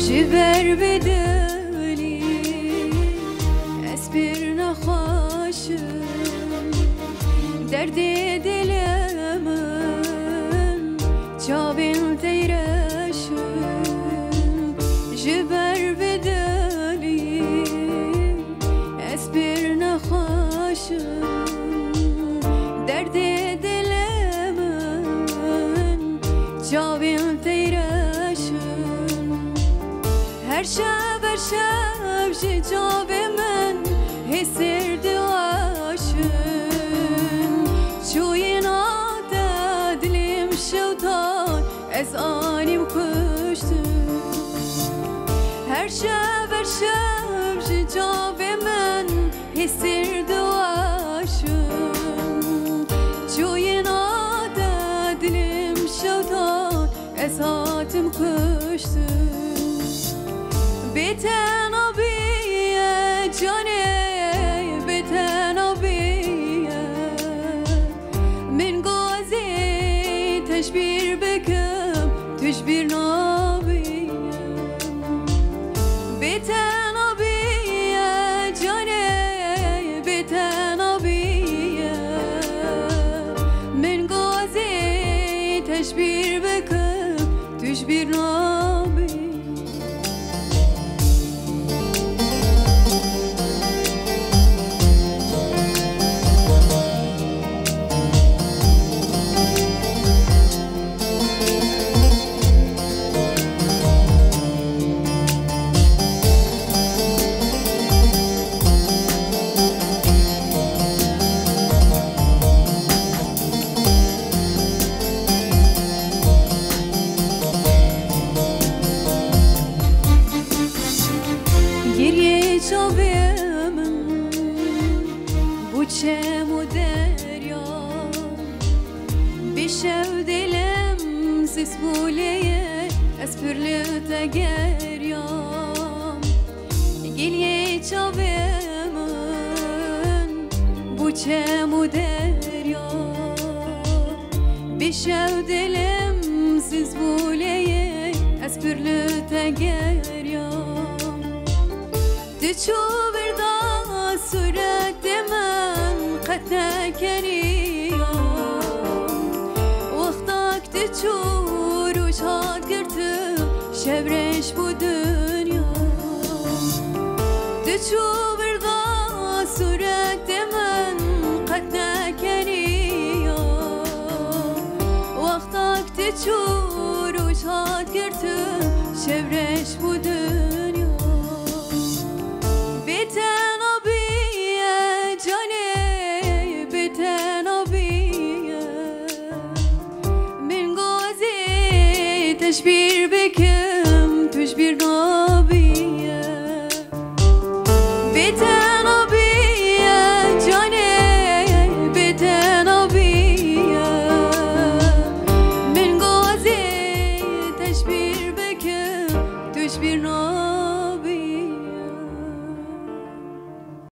جبر بدلی اسبر نخاشم درد دل من جابن تیرشم جبر بدلی اسبر نخاشم درد دل من جابن تیرشم هر شب جاب من حسر دواشم شوی ناده دلم شوتان از آنیم کشتم هر شب جاب من حسر دواشم شوی ناده دلم شوتان از آتم کشتم بتنابیه جانه بتنابیه من گازی تشبیر بکم تشبیر نابیه بتنابیه جانه بتنابیه من گازی تشبیر بکم تشبیر نابیه چم و دریا بیشتر دلم زسبولیه از پرلت گریام گلیه چاوه من بو چم و دریا بیشتر دلم زسبولیه از پرلت گریام دچو بردا صورت من قد نکنیم وقتاک تچور و شاد کرتم شبرش بو دنیا دچو بردا صورت من قد نکنیم وقتاک تچور و شاد کرتم شبرش بو دنیا تشبیر